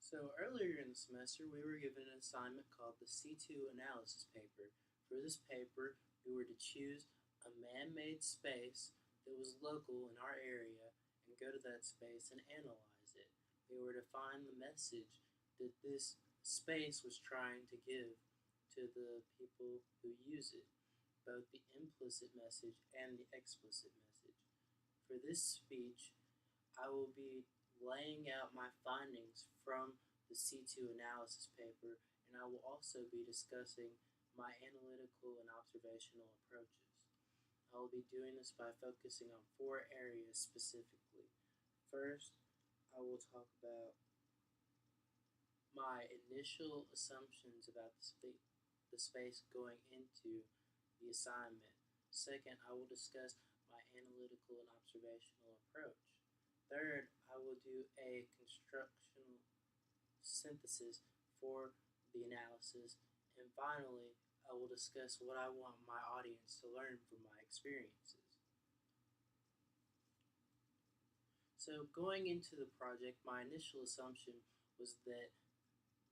So earlier in the semester, we were given an assignment called the C2 analysis paper. For this paper, we were to choose a man-made space that was local in our area and go to that space and analyze it. We were to find the message that this space was trying to give to the people who use it, both the implicit message and the explicit message. For this speech, I will be laying out my findings from the C2 analysis paper, and I will also be discussing my analytical and observational approaches. I will be doing this by focusing on four areas specifically. First, I will talk about my initial assumptions about the space going into the assignment. Second, I will discuss my analytical and observational approach. Third, I will do a constructional synthesis for the analysis. And finally, I will discuss what I want my audience to learn from my experiences. So, going into the project, my initial assumption was that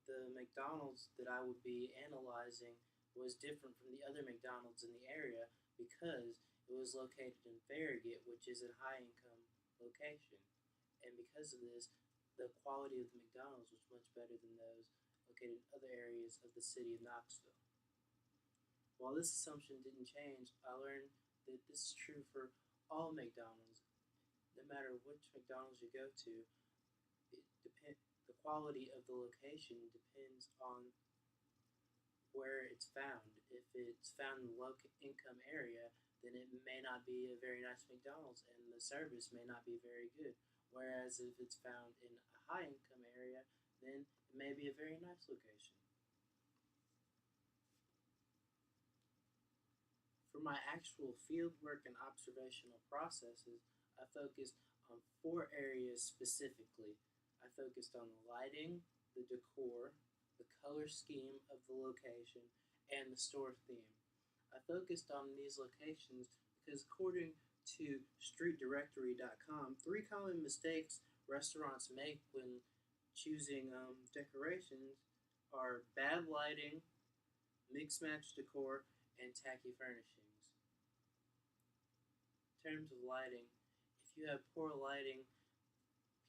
the McDonald's that I would be analyzing was different from the other McDonald's in the area because it was located in Farragut, which is a high income location. And because of this, the quality of the McDonald's was much better than those located in other areas of the city of Knoxville. While this assumption didn't change, I learned that this is true for all McDonald's. No matter which McDonald's you go to, the quality of the location depends on where it's found. If it's found in a low income area, then it may not be a very nice McDonald's and the service may not be very good. Whereas if it's found in a high income area, then it may be a very nice location. For my actual field work and observational processes, I focused on four areas specifically. I focused on the lighting, the decor, the color scheme of the location, and the store theme. I focused on these locations because, according to StreetDirectory.com, three common mistakes restaurants make when choosing decorations are bad lighting, mixed match decor, and tacky furnishings. In terms of lighting, if you have poor lighting,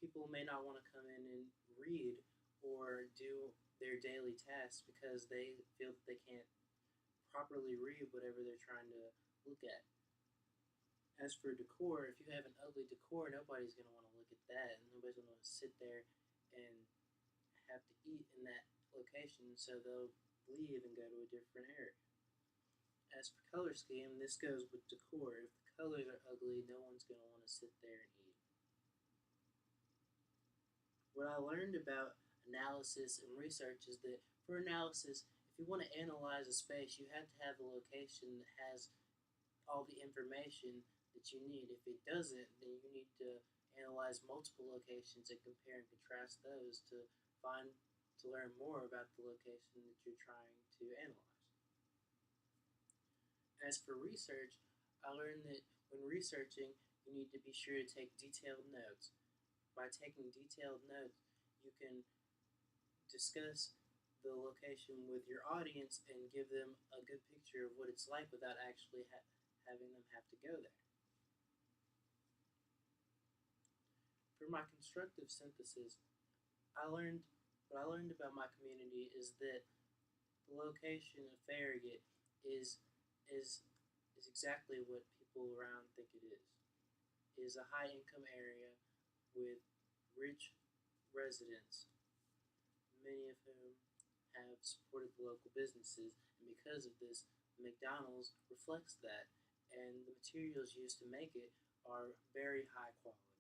people may not want to come in and read or do their daily tasks because they feel that they can't properly read whatever they're trying to look at. As for decor, if you have an ugly decor, nobody's going to want to look at that, and nobody's going to want to sit there and have to eat in that location, so they'll leave and go to a different area. As for color scheme, this goes with decor. If the colors are ugly, no one's going to want to sit there and eat. What I learned about analysis and research is that for analysis, if you want to analyze a space, you have to have a location that has all the information that you need. If it doesn't, then you need to analyze multiple locations and compare and contrast those to learn more about the location that you're trying to analyze. As for research, I learned that when researching, you need to be sure to take detailed notes. By taking detailed notes, you can discuss the location with your audience and give them a good picture of what it's like without actually having them have to go there. For my constructive synthesis, I learned what I learned about my community is that the location of Farragut is is is exactly what people around think it is. It is a high income area with rich residents, many of whom have supported the local businesses, and because of this, McDonald's reflects that, and the materials used to make it are very high quality.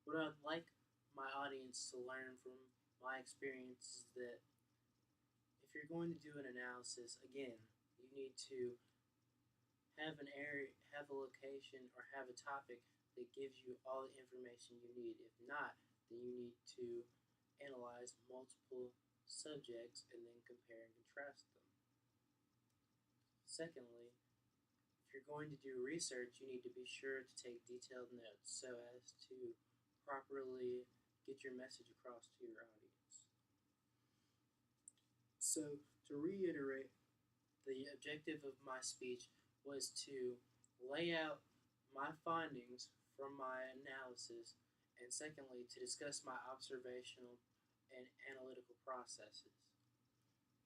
What I'd like my audience to learn from my experience is that if you're going to do an analysis, again, you need to have an area, have a location, or have a topic that gives you all the information you need. If not, then you need to analyze multiple subjects and then compare and contrast them. Secondly, if If you're going to do research, you need to be sure to take detailed notes so as to properly get your message across to your audience. So, to reiterate, the objective of my speech was to lay out my findings from my analysis, and secondly, to discuss my observational and analytical processes.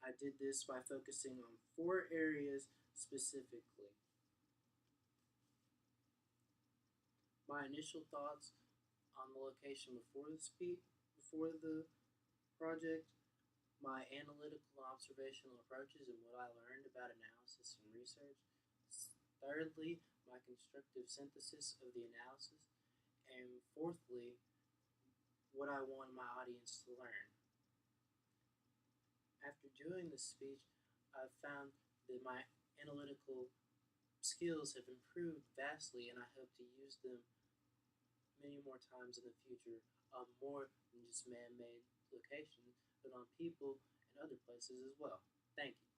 I did this by focusing on 4 areas specifically: my initial thoughts on the location before the project, my analytical and observational approaches and what I learned about analysis and research. Thirdly, my constructive synthesis of the analysis. And fourthly, what I want my audience to learn. After doing this speech, I've found that my analytical skills have improved vastly, and I hope to use them many more times in the future on more than just man made locations, but on people and other places as well. Thank you.